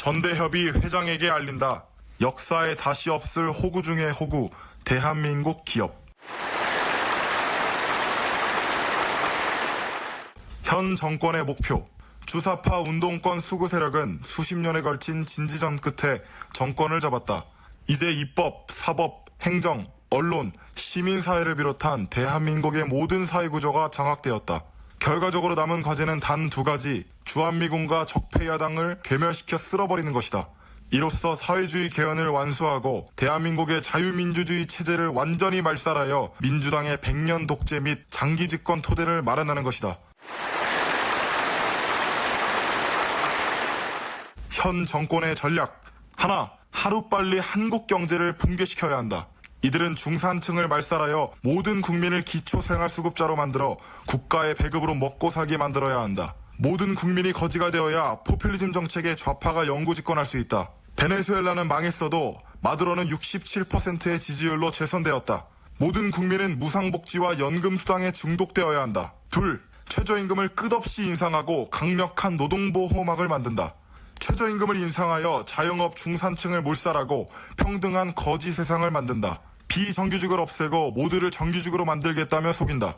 전대협이 회장에게 알린다. 역사에 다시 없을 호구 중의 호구, 대한민국 기업. 현 정권의 목표. 주사파 운동권 수구 세력은 수십 년에 걸친 진지전 끝에 정권을 잡았다. 이제 입법, 사법, 행정, 언론, 시민사회를 비롯한 대한민국의 모든 사회구조가 장악되었다. 결과적으로 남은 과제는 단 두 가지, 주한미군과 적폐야당을 괴멸시켜 쓸어버리는 것이다. 이로써 사회주의 개헌을 완수하고 대한민국의 자유민주주의 체제를 완전히 말살하여 민주당의 100년 독재 및 장기 집권 토대를 마련하는 것이다. 현 정권의 전략. 하나, 하루빨리 한국 경제를 붕괴시켜야 한다. 이들은 중산층을 말살하여 모든 국민을 기초생활수급자로 만들어 국가의 배급으로 먹고 살게 만들어야 한다. 모든 국민이 거지가 되어야 포퓰리즘 정책의 좌파가 영구집권할 수 있다. 베네수엘라는 망했어도 마두로는 67%의 지지율로 재선되었다. 모든 국민은 무상복지와 연금수당에 중독되어야 한다. 둘, 최저임금을 끝없이 인상하고 강력한 노동보호막을 만든다. 최저임금을 인상하여 자영업 중산층을 몰살하고 평등한 거지 세상을 만든다. 비정규직을 없애고 모두를 정규직으로 만들겠다며 속인다.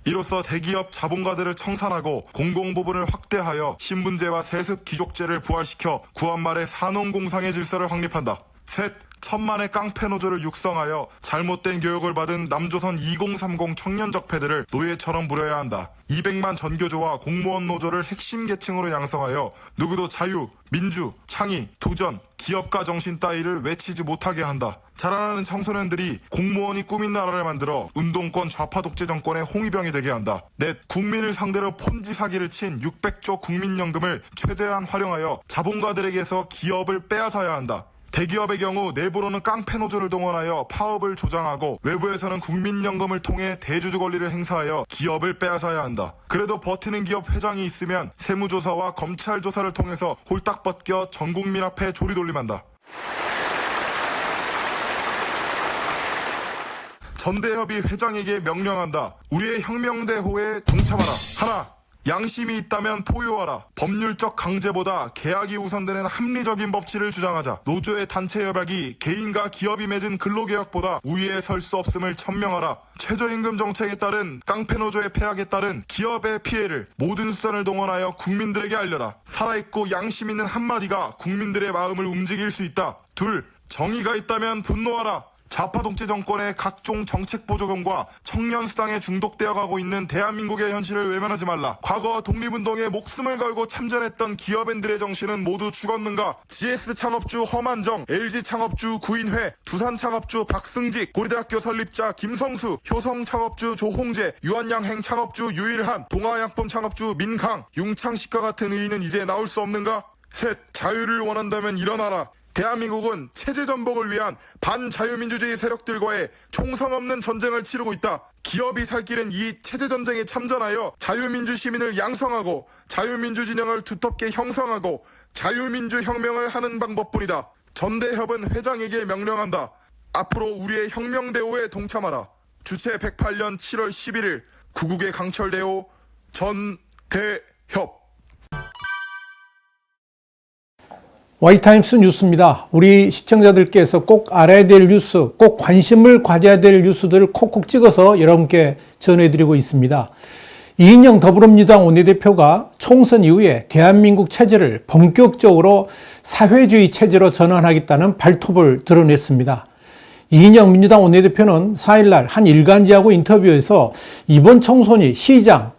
이로써 대기업 자본가들을 청산하고 공공부문을 확대하여 신분제와 세습 귀족제를 부활시켜 구한말의 산업공상의 질서를 확립한다. 셋, 천만의 깡패 노조를 육성하여 잘못된 교육을 받은 남조선 2030 청년 적폐들을 노예처럼 부려야 한다. 200만 전교조와 공무원 노조를 핵심 계층으로 양성하여 누구도 자유, 민주, 창의, 도전, 기업가 정신 따위를 외치지 못하게 한다. 자라나는 청소년들이 공무원이 꾸민 나라를 만들어 운동권 좌파 독재 정권의 홍위병이 되게 한다. 넷, 국민을 상대로 폰지 사기를 친 600조 국민연금을 최대한 활용하여 자본가들에게서 기업을 빼앗아야 한다. 대기업의 경우 내부로는 깡패 노조를 동원하여 파업을 조장하고 외부에서는 국민연금을 통해 대주주 권리를 행사하여 기업을 빼앗아야 한다. 그래도 버티는 기업 회장이 있으면 세무조사와 검찰 조사를 통해서 홀딱 벗겨 전국민 앞에 조리돌림한다. 전대협이 회장에게 명령한다. 우리의 혁명대호에 동참하라. 하나, 양심이 있다면 포효하라. 법률적 강제보다 계약이 우선되는 합리적인 법치를 주장하자. 노조의 단체 협약이 개인과 기업이 맺은 근로계약보다 우위에 설 수 없음을 천명하라. 최저임금 정책에 따른 깡패노조의 폐악에 따른 기업의 피해를 모든 수단을 동원하여 국민들에게 알려라. 살아있고 양심 있는 한마디가 국민들의 마음을 움직일 수 있다. 둘, 정의가 있다면 분노하라. 좌파 독재 정권의 각종 정책 보조금과 청년수당에 중독되어 가고 있는 대한민국의 현실을 외면하지 말라. 과거 독립운동에 목숨을 걸고 참전했던 기업인들의 정신은 모두 죽었는가? GS 창업주 허만정, LG 창업주 구인회, 두산 창업주 박승직, 고려대학교 설립자 김성수, 효성 창업주 조홍재, 유한양행 창업주 유일한, 동아양품 창업주 민강, 융창식과 같은 의인은 이제 나올 수 없는가? 셋, 자유를 원한다면 일어나라. 대한민국은 체제 전복을 위한 반자유민주주의 세력들과의 총성 없는 전쟁을 치르고 있다. 기업이 살 길은 이 체제 전쟁에 참전하여 자유민주 시민을 양성하고 자유민주 진영을 두텁게 형성하고 자유민주 혁명을 하는 방법뿐이다. 전대협은 회장에게 명령한다. 앞으로 우리의 혁명대호에 동참하라. 주최 108년 7월 11일 구국의 강철대호 전대협. 와이타임스 뉴스입니다. 우리 시청자들께서 꼭 알아야 될 뉴스, 꼭 관심을 가져야 될 뉴스들을 콕콕 찍어서 여러분께 전해드리고 있습니다. 이인영 더불어민주당 원내대표가 총선 이후에 대한민국 체제를 본격적으로 사회주의 체제로 전환하겠다는 발톱을 드러냈습니다. 이인영 민주당 원내대표는 4일날 한 일간지하고 인터뷰에서 이번 총선이 시장,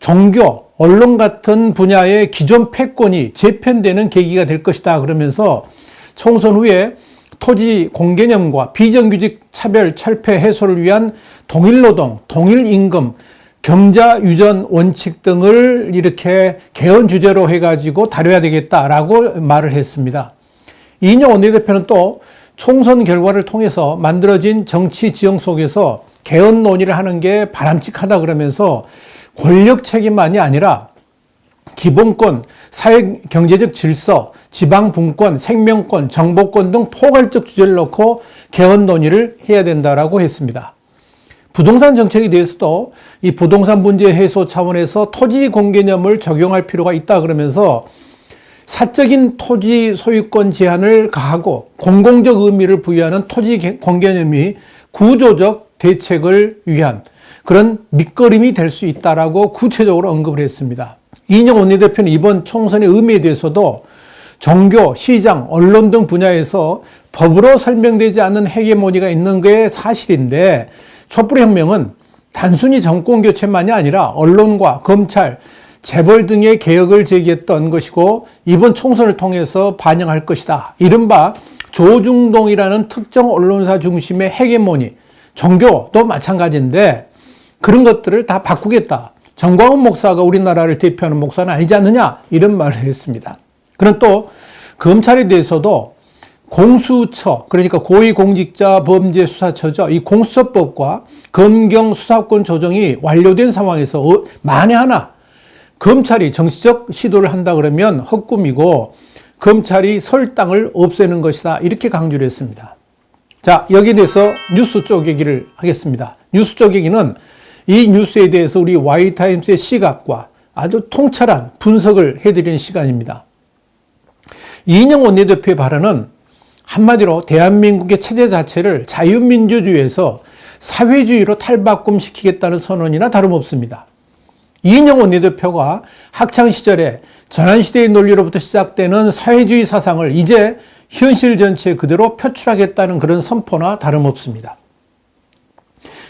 종교, 언론 같은 분야의 기존 패권이 재편되는 계기가 될 것이다 그러면서 총선 후에 토지 공개념과 비정규직 차별 철폐 해소를 위한 동일노동, 동일임금, 경자유전 원칙 등을 이렇게 개헌 주제로 해가지고 다뤄야 되겠다라고 말을 했습니다. 이인영 원내대표는 또 총선 결과를 통해서 만들어진 정치 지형 속에서 개헌 논의를 하는 게 바람직하다 그러면서 권력 책임만이 아니라 기본권, 사회 경제적 질서, 지방 분권, 생명권, 정보권 등 포괄적 주제를 놓고 개헌 논의를 해야 된다라고 했습니다. 부동산 정책에 대해서도 이 부동산 문제 해소 차원에서 토지 공개념을 적용할 필요가 있다 그러면서 사적인 토지 소유권 제한을 가하고 공공적 의미를 부여하는 토지 공개념이 구조적 대책을 위한 그런 밑거름이 될 수 있다라고 구체적으로 언급을 했습니다. 이인영 원내대표는 이번 총선의 의미에 대해서도 종교, 시장, 언론 등 분야에서 법으로 설명되지 않는 헤게모니가 있는 게 사실인데 촛불혁명은 단순히 정권 교체만이 아니라 언론과 검찰, 재벌 등의 개혁을 제기했던 것이고 이번 총선을 통해서 반영할 것이다. 이른바 조중동이라는 특정 언론사 중심의 헤게모니, 종교도 마찬가지인데 그런 것들을 다 바꾸겠다. 정광훈 목사가 우리나라를 대표하는 목사는 아니지 않느냐 이런 말을 했습니다. 그럼 또 검찰에 대해서도 공수처, 그러니까 고위공직자범죄수사처죠. 이 공수처법과 검경 수사권 조정이 완료된 상황에서 만에 하나 검찰이 정치적 시도를 한다 그러면 헛꿈이고 검찰이 설당을 없애는 것이다. 이렇게 강조를 했습니다. 자, 여기에 대해서 뉴스 쪼개기를 하겠습니다. 뉴스 쪼개기는 이 뉴스에 대해서 우리 Y타임스의 시각과 아주 통찰한 분석을 해드리는 시간입니다. 이인영 원내대표의 발언은 한마디로 대한민국의 체제 자체를 자유민주주의에서 사회주의로 탈바꿈시키겠다는 선언이나 다름없습니다. 이인영 원내대표가 학창시절에 전환시대의 논리로부터 시작되는 사회주의 사상을 이제 현실 전체에 그대로 표출하겠다는 그런 선포나 다름없습니다.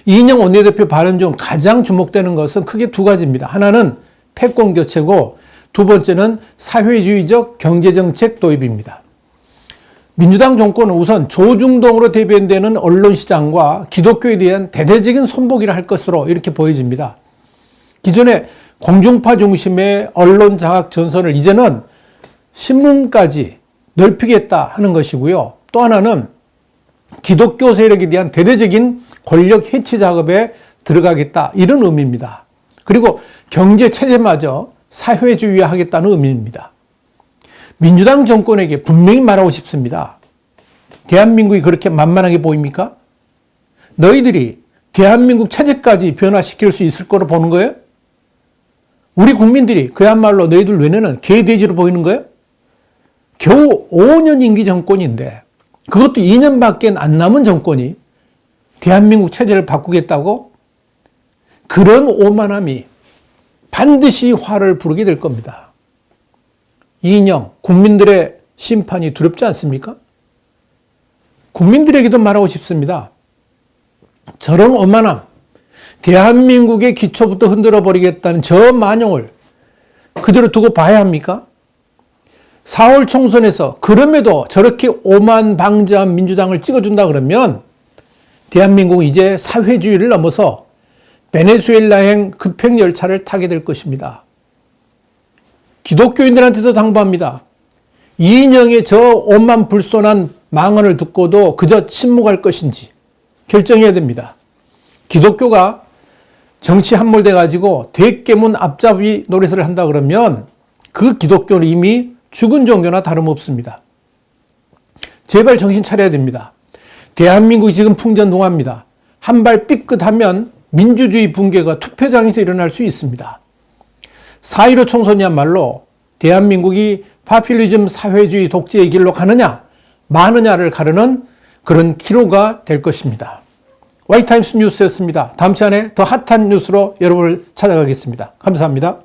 이인영 원내대표 발언 중 가장 주목되는 것은 크게 두 가지입니다. 하나는 패권 교체고 두 번째는 사회주의적 경제정책 도입입니다. 민주당 정권은 우선 조중동으로 대변되는 언론시장과 기독교에 대한 대대적인 손보기를 할 것으로 이렇게 보여집니다. 기존의 공중파 중심의 언론 장악 전선을 이제는 신문까지 넓히겠다 하는 것이고요. 또 하나는 기독교 세력에 대한 대대적인 권력 해치 작업에 들어가겠다 이런 의미입니다. 그리고 경제 체제마저 사회주의화하겠다는 의미입니다. 민주당 정권에게 분명히 말하고 싶습니다. 대한민국이 그렇게 만만하게 보입니까? 너희들이 대한민국 체제까지 변화시킬 수 있을 거로 보는 거예요? 우리 국민들이 그야말로 너희들 눈에는 개돼지로 보이는 거예요? 겨우 5년 임기 정권인데 그것도 2년밖에 안 남은 정권이 대한민국 체제를 바꾸겠다고? 그런 오만함이 반드시 화를 부르게 될 겁니다. 이인영, 국민들의 심판이 두렵지 않습니까? 국민들에게도 말하고 싶습니다. 저런 오만함, 대한민국의 기초부터 흔들어 버리겠다는 저 만용을 그대로 두고 봐야 합니까? 4월 총선에서 그럼에도 저렇게 오만방자한 민주당을 찍어준다 그러면 대한민국은 이제 사회주의를 넘어서 베네수엘라행 급행열차를 타게 될 것입니다. 기독교인들한테도 당부합니다. 이인영의 저 오만불손한 망언을 듣고도 그저 침묵할 것인지 결정해야 됩니다. 기독교가 정치 함몰돼 가지고 대깨문 앞잡이 노릇을 한다 그러면 그 기독교는 이미 죽은 종교나 다름없습니다. 제발 정신 차려야 됩니다. 대한민국이 지금 풍전동화입니다. 한 발 삐끗하면 민주주의 붕괴가 투표장에서 일어날 수 있습니다. 4.15 총선이야말로 대한민국이 파퓰리즘 사회주의 독재의 길로 가느냐 마느냐를 가르는 그런 기로가 될 것입니다. Y타임스 뉴스였습니다. 다음 시간에 더 핫한 뉴스로 여러분을 찾아가겠습니다. 감사합니다.